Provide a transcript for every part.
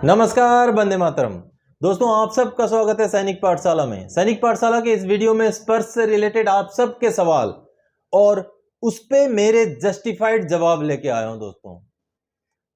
नमस्कार, वंदे मातरम। दोस्तों, आप सबका स्वागत है सैनिक पाठशाला में। सैनिक पाठशाला के इस वीडियो में स्पर्श से रिलेटेड आप सबके सवाल और उस पे मेरे जस्टिफाइड जवाब लेके आया हूं। दोस्तों,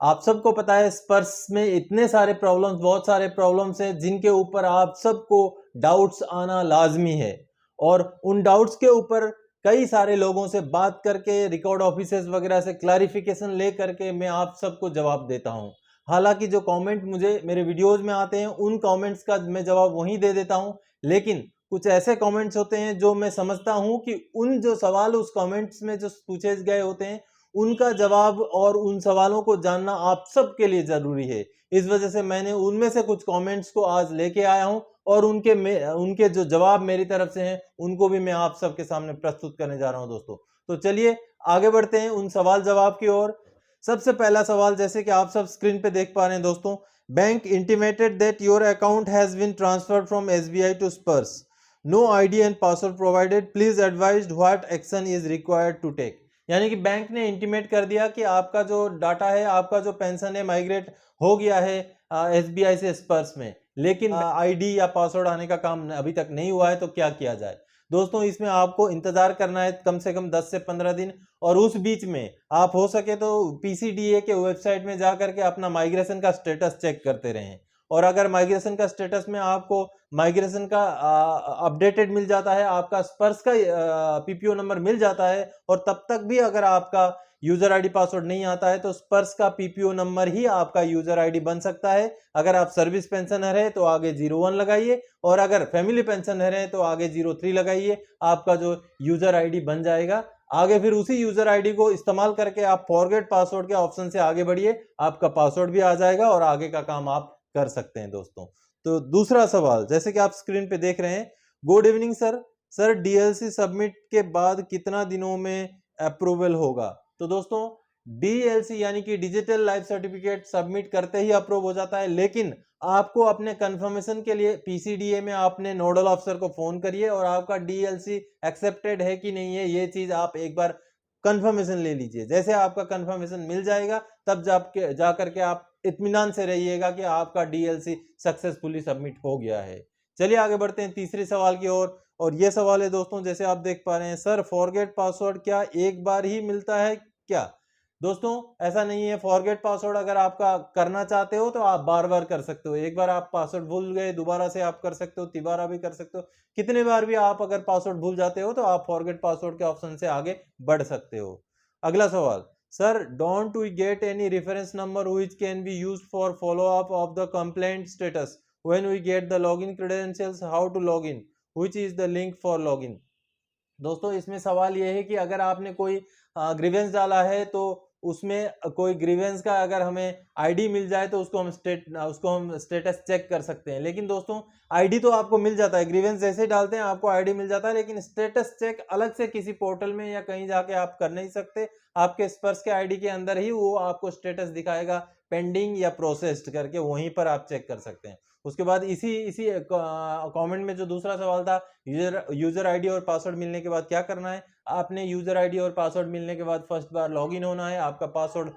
आप सबको पता है स्पर्श में इतने सारे प्रॉब्लम्स, बहुत सारे प्रॉब्लम्स हैं जिनके ऊपर आप सबको डाउट्स आना लाजमी है और उन डाउट्स के ऊपर कई सारे लोगों से बात करके, रिकॉर्ड ऑफिसर्स वगैरह से क्लैरिफिकेशन ले करके मैं आप सबको जवाब देता हूं। हालांकि जो कमेंट मुझे मेरे वीडियोस में आते हैं उन कमेंट्स का मैं जवाब वहीं दे देता हूं, लेकिन कुछ ऐसे कमेंट्स होते हैं जो मैं समझता हूं कि उन जो सवाल उस कमेंट्स में जो पूछे गए होते हैं उनका जवाब और उन सवालों को जानना आप सबके लिए जरूरी है। इस वजह से मैंने उनमें से कुछ कमेंट्स को आज लेके आया हूं और उनके जो जवाब मेरी तरफ से हैं उनको भी मैं आप सबके सामने प्रस्तुत करने जा रहा हूं। दोस्तों, तो चलिए आगे बढ़ते हैं उन सवाल जवाब की ओर। सबसे पहला सवाल, जैसे कि आप सब स्क्रीन पे देख पा रहे हैं दोस्तों, bank intimated that your account has been transferred from SBI to Sparsh, no ID and password provided, please advise what action is required to take. यानी कि बैंक ने इंटीमेट कर दिया कि आपका जो डाटा है, आपका जो पेंशन है, माइग्रेट हो गया है एसबीआई से स्पर्श में, लेकिन आईडी या पासवर्ड आने का काम अभी तक नहीं हुआ है, तो क्या किया जाए। दोस्तों, इसमें आपको इंतजार करना है कम से कम 10 से 15 दिन और उस बीच में आप हो सके तो पीसीडीए के वेबसाइट में जा करके अपना माइग्रेशन का स्टेटस चेक करते रहें। और अगर माइग्रेशन का स्टेटस में आपको माइग्रेशन का अपडेटेड मिल जाता है, आपका स्पर्श का पीपीओ नंबर मिल जाता है और तब तक भी अगर आपका यूजर आईडी पासवर्ड नहीं आता है तो स्पर्श का पीपीओ नंबर ही आपका यूजर आईडी बन सकता है। अगर आप सर्विस पेंशनर है तो आगे 01 लगाइए और अगर फैमिली पेंशनर है तो आगे 03 लगाइए। आपका जो यूजर आईडी बन जाएगा। आगे फिर उसी यूजर आईडी को इस्तेमाल करके आप फॉरगेट पासवर्ड के ऑप्शन से आगे बढ़िए, आपका पासवर्ड भी आ जाएगा और आगे का काम आप कर सकते हैं। दोस्तों, तो दूसरा सवाल, जैसे कि आप स्क्रीन पे देख रहे हैं, good evening sir DLC submit के बाद कितना दिनों में अप्रूवल होगा। तो दोस्तों, डीएलसी यानी कि डिजिटल लाइफ सर्टिफिकेट सबमिट करते ही अप्रूव हो जाता है, लेकिन आपको अपने कंफर्मेशन के लिए पीसीडीए में आपने नोडल ऑफिसर को फोन करिए और आपका डीएलसी एक्सेप्टेड है कि नहीं है ये चीज आप एक बार कंफर्मेशन ले लीजिए। जैसे आपका कंफर्मेशन मिल जाएगा तब जा करके आप इत्मीनान से रहिएगा कि आपका डीएलसी सक्सेसफुली सबमिट हो गया है। चलिए आगे बढ़ते हैं तीसरे सवाल की ओर और ये सवाल है दोस्तों, जैसे आप देख पा रहे हैं, सर फॉरगेट पासवर्ड क्या एक बार ही मिलता है क्या। दोस्तों, ऐसा नहीं है। फॉरगेट पासवर्ड अगर आपका करना चाहते हो तो आप बार बार कर सकते हो। एक बार आप पासवर्ड भूल गए, दोबारा से आप कर सकते हो, तिबारा भी कर सकते हो। कितने बार भी आप अगर पासवर्ड भूल जाते हो तो आप फॉरगेट पासवर्ड के ऑप्शन से आगे बढ़ सकते हो। अगला सवाल, sir don't we get any reference number which can be used for follow up of the complaint status when we get the login credentials, how to log in, which is the link for login. दोस्तों, इसमें सवाल यह है कि अगर आपने कोई grievance डाला है तो उसमें कोई ग्रीवेंस का अगर हमें आईडी मिल जाए तो उसको हम स्टेटस चेक कर सकते हैं। लेकिन दोस्तों, आईडी तो आपको मिल जाता है, ग्रीवेंस जैसे ही डालते हैं आपको आईडी मिल जाता है, लेकिन स्टेटस चेक अलग से किसी पोर्टल में या कहीं जाके आप कर नहीं सकते। आपके स्पर्श के आईडी के अंदर ही वो आपको स्टेटस दिखाएगा, पेंडिंग या प्रोसेस्ड करके, वहीं पर आप चेक कर सकते हैं। उसके बाद इसी इसी कमेंट में जो दूसरा सवाल था, यूजर आईडी और पासवर्ड मिलने के बाद क्या करना है। आपने यूजर आईडी और पासवर्ड मिलने के बाद फर्स्ट बार लॉगिन होना है। आपका पासवर्ड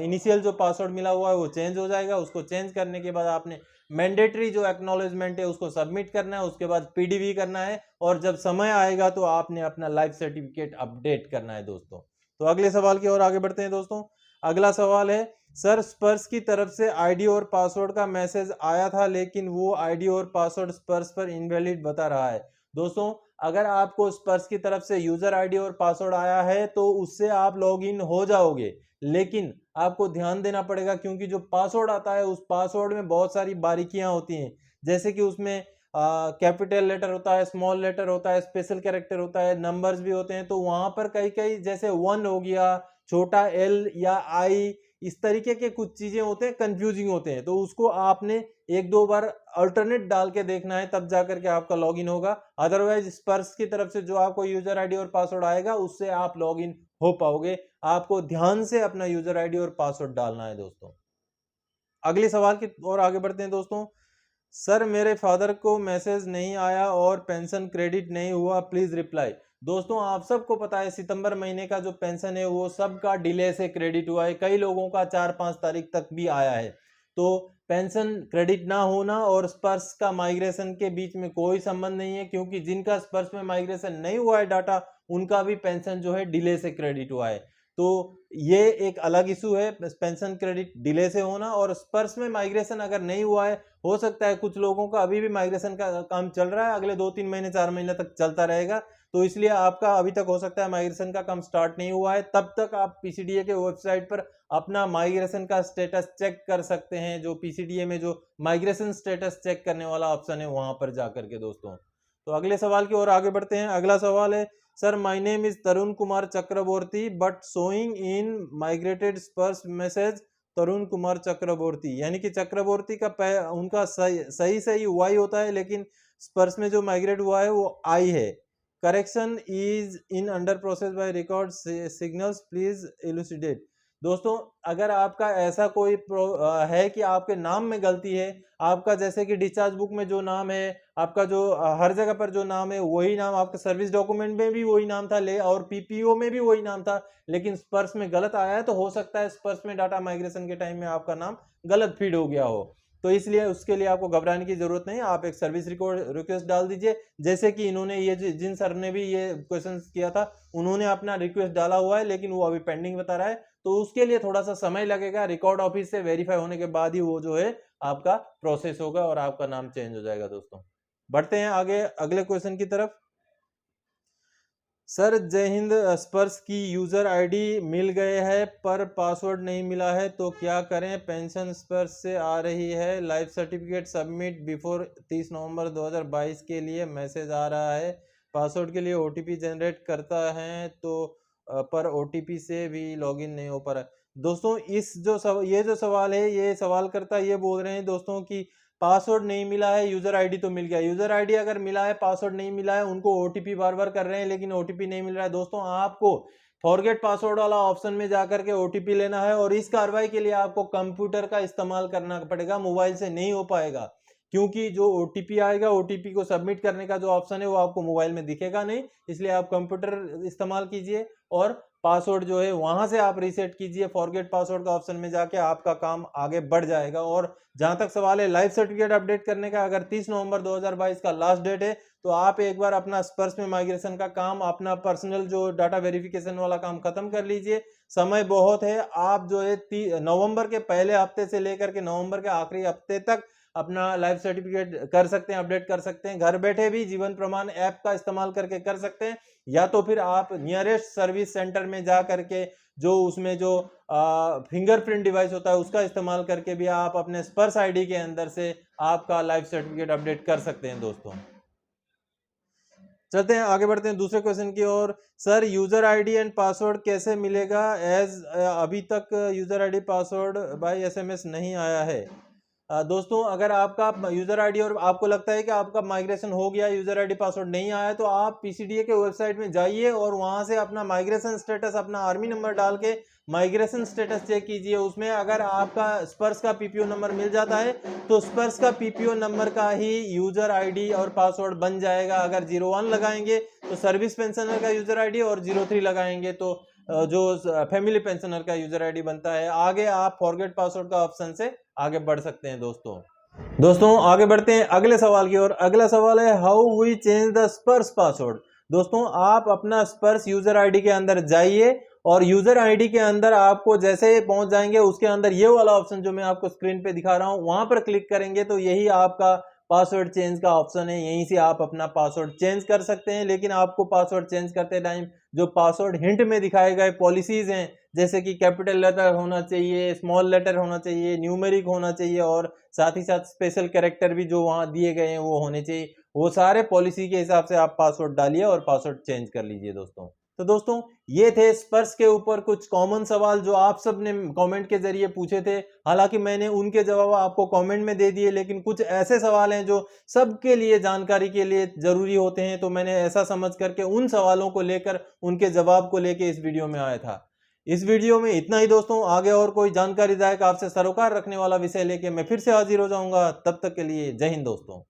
इनिशियल जो पासवर्ड मिला हुआ है वो चेंज हो जाएगा। उसको चेंज करने के बाद आपने मैंडेटरी जो एक्नॉलेजमेंट है उसको सबमिट करना है। उसके बाद पीडीवी करना है और जब समय आएगा तो आपने अपना लाइफ सर्टिफिकेट अपडेट करना है। दोस्तों, तो अगले सवाल की ओर आगे बढ़ते हैं। दोस्तों, अगला सवाल है, सर स्पर्श की तरफ से आईडी और पासवर्ड का मैसेज आया था लेकिन वो आईडी और पासवर्ड स्पर्श पर इनवैलिड बता रहा है। दोस्तों, अगर आपको स्पर्श की तरफ से यूजर आईडी और पासवर्ड आया है तो उससे आप लॉगिन हो जाओगे, लेकिन आपको ध्यान देना पड़ेगा क्योंकि जो पासवर्ड आता है उस पासवर्ड में बहुत सारी बारीकियां होती हैं। जैसे कि उसमें कैपिटल लेटर होता है, स्मॉल लेटर होता है, स्पेशल कैरेक्टर होता है, नंबर्स भी होते हैं। तो वहां पर कई कई जैसे 1 हो गया, छोटा एल या आई, इस तरीके के कुछ चीजें होते हैं, कंफ्यूजिंग होते हैं। तो उसको आपने एक दो बार अल्टरनेट डाल के देखना है, तब जाकर के आपका लॉगिन होगा। अदरवाइज स्पर्श की तरफ से जो आपको यूजर आईडी और पासवर्ड आएगा उससे आप लॉगिन हो पाओगे। आपको ध्यान से अपना यूजर आईडी और पासवर्ड डालना है। दोस्तों, अगले सवाल की ओर आगे बढ़ते हैं। दोस्तों, सर मेरे फादर को मैसेज नहीं आया और पेंशन क्रेडिट नहीं हुआ, प्लीज रिप्लाई। दोस्तों, आप सबको पता है सितंबर महीने का जो पेंशन है वो सबका डिले से क्रेडिट हुआ है। कई लोगों का 4-5 तारीख तक भी आया है। तो पेंशन क्रेडिट ना होना और स्पर्श का माइग्रेशन के बीच में कोई संबंध नहीं है, क्योंकि जिनका स्पर्श में माइग्रेशन नहीं हुआ है डाटा, उनका भी पेंशन जो है डिले से क्रेडिट हुआ है। तो ये एक अलग इशू है, पेंशन क्रेडिट डिले से होना। और स्पर्श में माइग्रेशन अगर नहीं हुआ है, हो सकता है कुछ लोगों का अभी भी माइग्रेशन का काम चल रहा है, अगले 2-3 महीने 4 महीने तक चलता रहेगा, तो इसलिए आपका अभी तक हो सकता है माइग्रेशन का काम स्टार्ट नहीं हुआ है। तब तक आप पीसीडीए के वेबसाइट पर अपना माइग्रेशन का स्टेटस चेक कर सकते हैं। जो पीसीडीए में जो माइग्रेशन स्टेटस चेक करने वाला ऑप्शन है वहां पर जाकर के दोस्तों। तो अगले सवाल की ओर आगे बढ़ते हैं। अगला सवाल है, sir my name is Tarun Kumar Chakravarti but showing in migrated Sparsh message Tarun Kumar Chakravarti, यानी कि चक्रवर्ती का उनका सही वाई होता है, लेकिन स्पर्श में जो माइग्रेट हुआ है वो आई है। Correction is in under process by record signals, please elucidate. दोस्तों अगर आपका ऐसा कोई है कि आपके नाम में गलती है, आपका जैसे कि डिस्चार्ज बुक में जो नाम है, आपका जो हर जगह पर जो नाम है वही नाम, आपका सर्विस डॉक्यूमेंट में भी वही नाम था और पीपीओ में भी वही नाम था, लेकिन स्पर्श में गलत आया है, तो हो सकता है स्पर्श में डाटा माइग्रेशन के टाइम में आपका नाम गलत फीड हो गया हो। तो इसलिए उसके लिए आपको घबराने की जरूरत नहीं, आप एक सर्विस रिक्वेस्ट डाल दीजिए, जैसे कि इन्होंने ये जिन सर ने भी ये क्वेश्चन किया था उन्होंने अपना रिक्वेस्ट डाला हुआ है, लेकिन वो अभी पेंडिंग बता रहा है, तो उसके लिए थोड़ा सा समय लगेगा। रिकॉर्ड ऑफिस से वेरीफाई होने के बाद ही वो जो है आपका प्रोसेस होगा और आपका नाम चेंज हो जाएगा। दोस्तों बढ़ते हैं आगे अगले क्वेश्चन की तरफ। सर जय हिंद, स्पर्श की यूजर आईडी मिल गए है पर पासवर्ड नहीं मिला है, तो क्या करें? पेंशन स्पर्श से आ रही है, लाइफ सर्टिफिकेट सबमिट बिफोर 30 नवंबर 2022 के लिए मैसेज आ रहा है, पासवर्ड के लिए ओटीपी जनरेट करता है तो पर ओटीपी से भी लॉगिन नहीं हो पा रहा। दोस्तों ये जो सवाल है, ये सवाल करता ये बोल रहे हैं दोस्तों कि पासवर्ड नहीं मिला है, यूजर आईडी तो मिल गया। यूजर आईडी अगर मिला है, पासवर्ड नहीं मिला है, उनको ओटीपी बार बार कर रहे हैं लेकिन ओटीपी नहीं मिल रहा है। दोस्तों आपको फॉरगेट पासवर्ड वाला ऑप्शन में जाकर के ओटीपी लेना है, और इस कार्रवाई के लिए आपको कंप्यूटर का इस्तेमाल करना पड़ेगा, मोबाइल से नहीं हो पाएगा, क्योंकि जो ओटीपी आएगा, ओटीपी को सबमिट करने का जो ऑप्शन है वो आपको मोबाइल में दिखेगा नहीं, इसलिए आप कंप्यूटर इस्तेमाल कीजिए और पासवर्ड जो है वहां से आप रीसेट कीजिए, फॉरगेट पासवर्ड का ऑप्शन में जाके आपका काम आगे बढ़ जाएगा। और जहां तक सवाल है लाइफ सर्टिफिकेट अपडेट करने का, अगर 30 नवंबर 2022 का लास्ट डेट है तो आप एक बार अपना स्पर्श में माइग्रेशन का काम, अपना पर्सनल जो डाटा वेरिफिकेशन वाला काम खत्म कर लीजिए, समय बहुत है। आप जो है नवंबर के पहले हफ्ते से लेकर के नवंबर के आखिरी हफ्ते तक अपना लाइफ सर्टिफिकेट कर सकते हैं, अपडेट कर सकते हैं। घर बैठे भी जीवन प्रमाण ऐप का इस्तेमाल करके कर सकते हैं, या तो फिर आप नियरेस्ट सर्विस सेंटर में जा करके जो उसमें जो फिंगरप्रिंट डिवाइस होता है उसका इस्तेमाल करके भी आप अपने स्पर्श आईडी के अंदर से आपका लाइफ सर्टिफिकेट अपडेट कर सकते हैं। दोस्तों चलते हैं आगे बढ़ते हैं दूसरे क्वेश्चन की ओर। Sir user ID and password कैसे मिलेगा, एज अभी तक user ID password by SMS नहीं आया है। दोस्तों अगर आपका यूजर आईडी और आपको लगता है कि आपका माइग्रेशन हो गया, यूजर आईडी पासवर्ड नहीं आया, तो आप पीसीडीए के वेबसाइट में जाइए और वहां से अपना माइग्रेशन स्टेटस, अपना आर्मी नंबर डाल के माइग्रेशन स्टेटस चेक कीजिए। उसमें अगर आपका स्पर्श का पीपीओ नंबर मिल जाता है तो स्पर्श का पीपीओ नंबर का ही यूजर आईडी और पासवर्ड बन जाएगा। अगर 01 लगाएंगे तो सर्विस पेंशनर का यूजर आईडी, और 03 लगाएंगे तो जो फैमिली पेंशनर का यूजर आईडी बनता है। आगे आप फॉरगेट पासवर्ड का ऑप्शन से आगे बढ़ सकते हैं। दोस्तों आगे बढ़ते हैं अगले सवाल की ओर। अगला सवाल है, हाउ वी चेंज द स्पर्श पासवर्ड। दोस्तों आप अपना स्पर्श यूजर आईडी के अंदर जाइए, और यूजर आईडी के अंदर आपको जैसे ही पहुंच जाएंगे उसके अंदर ये वाला ऑप्शन जो मैं आपको स्क्रीन पे दिखा रहा हूं वहां पर क्लिक करेंगे तो यही आपका पासवर्ड चेंज का ऑप्शन है। यहीं से आप अपना पासवर्ड चेंज कर सकते हैं, लेकिन आपको पासवर्ड चेंज करते टाइम जो पासवर्ड हिंट में दिखाए गए पॉलिसीज हैं, जैसे कि कैपिटल लेटर होना चाहिए, स्मॉल लेटर होना चाहिए, न्यूमेरिक होना चाहिए, और साथ ही साथ स्पेशल कैरेक्टर भी जो वहां दिए गए हैं वो होने चाहिए। वो सारे पॉलिसी के हिसाब से आप पासवर्ड डालिए और पासवर्ड चेंज कर लीजिए। दोस्तों ये थे स्पर्श के ऊपर कुछ कॉमन सवाल जो आप सब ने कमेंट के जरिए पूछे थे। हालांकि मैंने उनके जवाब आपको कमेंट में दे दिए, लेकिन कुछ ऐसे सवाल हैं जो सबके लिए जानकारी के लिए जरूरी होते हैं, तो मैंने ऐसा समझ करके उन सवालों को लेकर उनके जवाब को लेकर इस वीडियो में आया था। इस वीडियो में इतना ही दोस्तों। आगे और कोई जानकारीदायक आपसे सरोकार रखने वाला विषय लेके मैं फिर से हाजिर हो जाऊंगा। तब तक के लिए जय हिंद दोस्तों।